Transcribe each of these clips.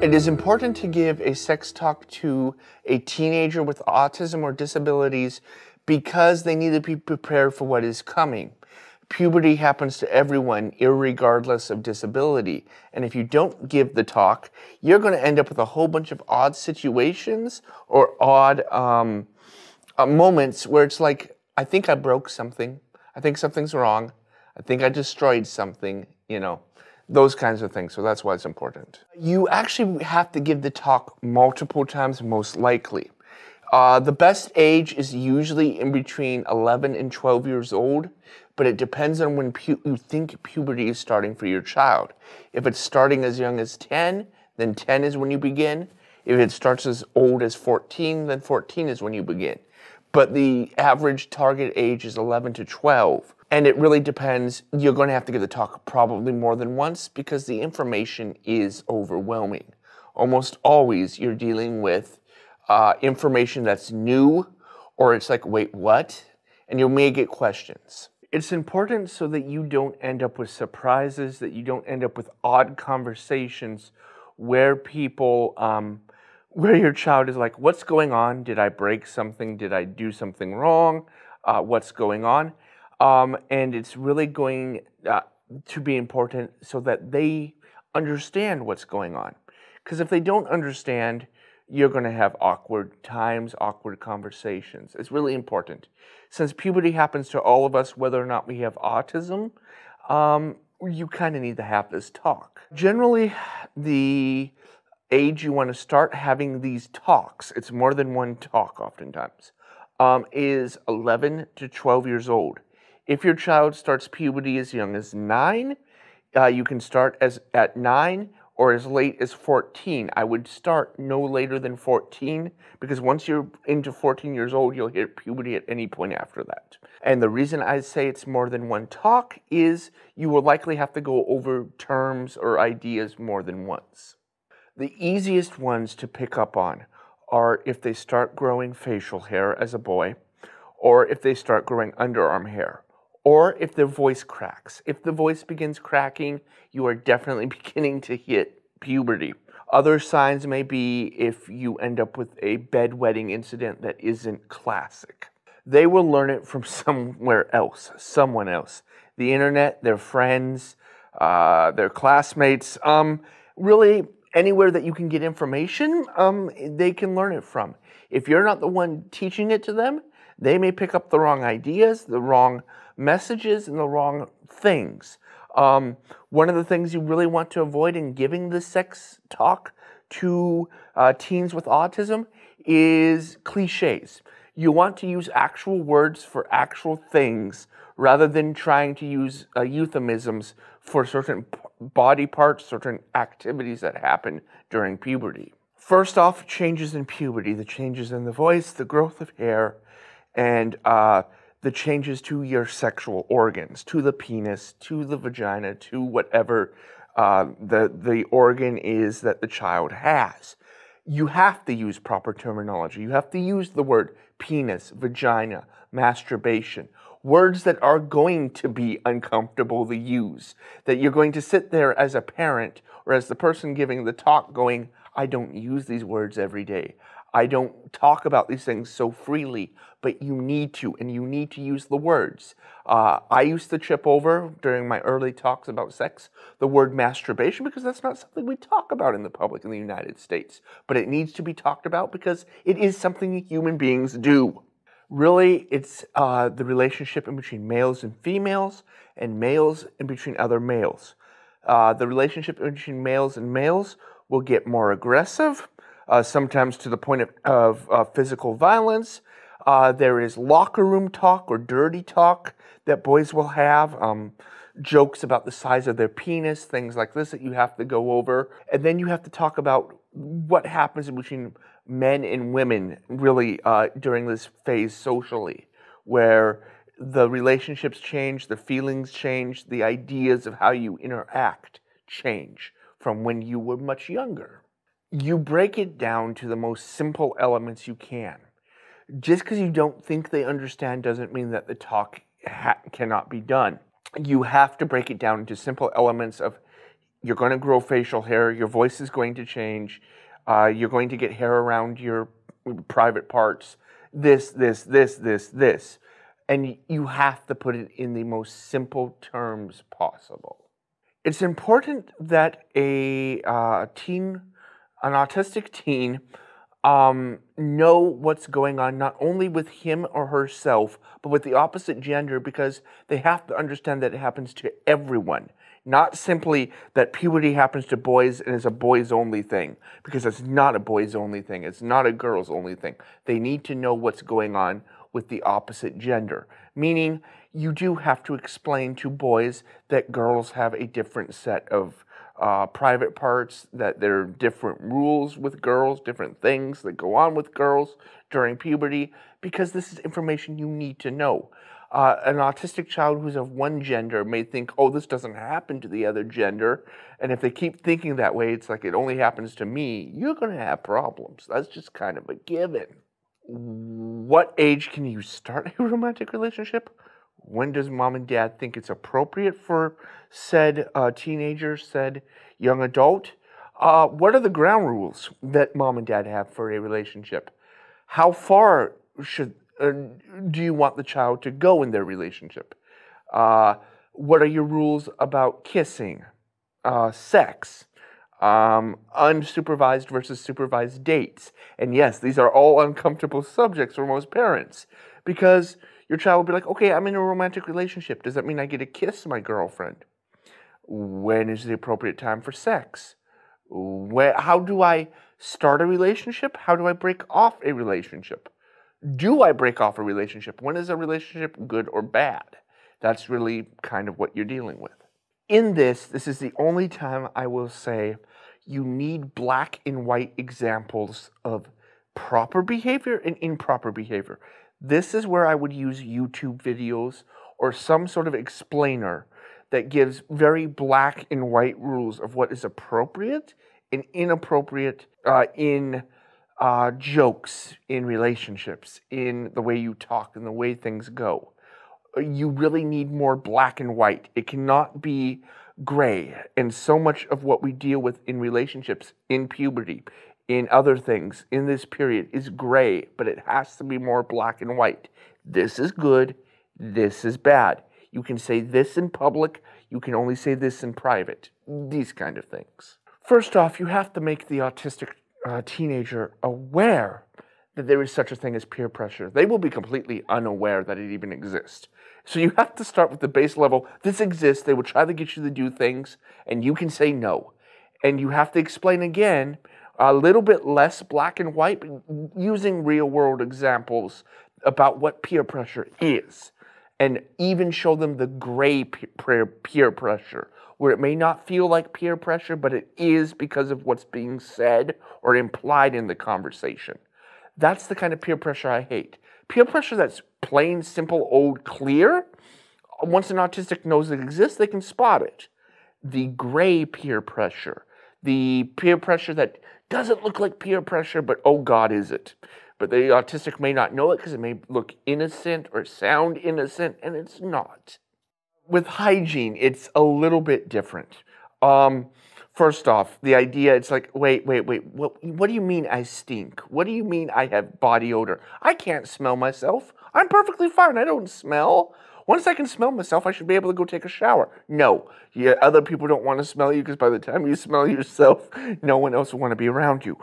It is important to give a sex talk to a teenager with autism or disabilities because they need to be prepared for what is coming. Puberty happens to everyone, irregardless of disability. And if you don't give the talk, you're going to end up with a whole bunch of odd situations or odd moments where it's like, I think I broke something. I think something's wrong. I think I destroyed something, those kinds of things. So that's why it's important. You actually have to give the talk multiple times, most likely. The best age is usually in between 11 and 12 years old, but it depends on when you think puberty is starting for your child. If it's starting as young as 10, then 10 is when you begin. If it starts as old as 14, then 14 is when you begin. But the average target age is 11 to 12. And it really depends. You're going to have to give the talk probably more than once because the information is overwhelming. Almost always you're dealing with information that's new, or it's like, wait, what? And you may get questions. It's important so that you don't end up with surprises, that you don't end up with odd conversations where people, where your child is like, what's going on? Did I break something? Did I do something wrong? What's going on? And it's really going to be important so that they understand what's going on. Because if they don't understand, you're going to have awkward times, awkward conversations. It's really important. Since puberty happens to all of us, whether or not we have autism, you kind of need to have this talk. Generally, the age you want to start having these talks, it's more than one talk oftentimes, is 11 to 12 years old. If your child starts puberty as young as 9, you can start at 9 or as late as 14. I would start no later than 14 because once you're into 14 years old, you'll hit puberty at any point after that. And the reason I say it's more than one talk is you will likely have to go over terms or ideas more than once. The easiest ones to pick up on are if they start growing facial hair as a boy, or if they start growing underarm hair, or if their voice cracks. If the voice begins cracking, you are definitely beginning to hit puberty. Other signs may be if you end up with a bedwetting incident that isn't classic. They will learn it from somewhere else, someone else. The internet, their friends, their classmates, really anywhere that you can get information, they can learn it from. If you're not the one teaching it to them, they may pick up the wrong ideas, the wrong messages, and the wrong things. One of the things you really want to avoid in giving the sex talk to teens with autism is cliches. You want to use actual words for actual things rather than trying to use euphemisms for certain body parts, certain activities that happen during puberty. First off, changes in puberty, the changes in the voice, the growth of hair, and the changes to your sexual organs, to the penis, to the vagina, to whatever the organ is that the child has. You have to use proper terminology. You have to use the word penis, vagina, masturbation, words that are going to be uncomfortable to use, that you're going to sit there as a parent or as the person giving the talk going, I don't use these words every day. I don't talk about these things so freely, but you need to, and you need to use the words. I used to trip over during my early talks about sex the word masturbation because that's not something we talk about in the public in the United States. But it needs to be talked about because it is something human beings do. Really, it's the relationship in between males and females, and males in between other males. The relationship in between males and males will get more aggressive, sometimes to the point of physical violence. There is locker room talk or dirty talk that boys will have, jokes about the size of their penis, things like this that you have to go over. And then you have to talk about what happens between men and women really during this phase socially, where the relationships change, the feelings change, the ideas of how you interact change from when you were much younger. You break it down to the most simple elements you can. Just because you don't think they understand doesn't mean that the talk cannot be done. You have to break it down into simple elements of, You're going to grow facial hair. Your voice is going to change. You're going to get hair around your private parts. This. And you have to put it in the most simple terms possible. It's important that an autistic teen, know what's going on, not only with him or herself, but with the opposite gender, because they have to understand that it happens to everyone. Not simply that puberty happens to boys and is a boys-only thing, because it's not a boys-only thing. It's not a girls-only thing. They need to know what's going on with the opposite gender, meaning you do have to explain to boys that girls have a different set of private parts, that there are different rules with girls, different things that go on with girls during puberty, because this is information you need to know. An autistic child who's of one gender may think, oh, this doesn't happen to the other gender, and if they keep thinking that way, it's like it only happens to me, you're going to have problems. That's just kind of a given. What age can you start a romantic relationship? When does mom and dad think it's appropriate for said teenager, said young adult? What are the ground rules that mom and dad have for a relationship? How far do you want the child to go in their relationship? What are your rules about kissing, sex, unsupervised versus supervised dates? And yes, these are all uncomfortable subjects for most parents, because your child will be like, okay, I'm in a romantic relationship. Does that mean I get to kiss my girlfriend? When is the appropriate time for sex? How do I start a relationship? How do I break off a relationship? Do I break off a relationship? When is a relationship good or bad? That's really kind of what you're dealing with. In this is the only time I will say you need black and white examples of proper behavior and improper behavior. This is where I would use YouTube videos or some sort of explainer that gives very black and white rules of what is appropriate and inappropriate in jokes, in relationships, in the way you talk, and the way things go. You really need more black and white. It cannot be gray. And so much of what we deal with in relationships, in puberty, in other things, in this period, is gray, but it has to be more black and white. This is good, this is bad. You can say this in public, you can only say this in private. These kind of things. First off, you have to make the autistic teenager aware that there is such a thing as peer pressure. They will be completely unaware that it even exists. So you have to start with the base level. This exists, they will try to get you to do things, and you can say no. And you have to explain again, a little bit less black and white, but using real-world examples about what peer pressure is. And even show them the gray peer pressure, where it may not feel like peer pressure, but it is because of what's being said or implied in the conversation. That's the kind of peer pressure I hate. Peer pressure that's plain, simple, old, clear, once an autistic knows it exists, they can spot it. The gray peer pressure, the peer pressure that doesn't look like peer pressure, but oh God, is it? But the autistic may not know it because it may look innocent or sound innocent, and it's not. With hygiene, it's a little bit different. First off, the idea, it's like, wait, what do you mean I stink? What do you mean I have body odor? I can't smell myself. I'm perfectly fine, I don't smell. Once I can smell myself, I should be able to go take a shower. No, other people don't want to smell you because by the time you smell yourself, no one else will want to be around you.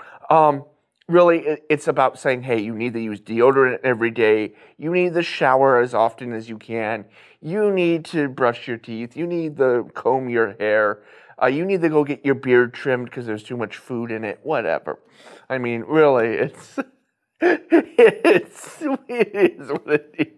Really, it's about saying, hey, you need to use deodorant every day. You need to shower as often as you can. You need to brush your teeth. You need to comb your hair. You need to go get your beard trimmed because there's too much food in it. Whatever. I mean, really, it is what it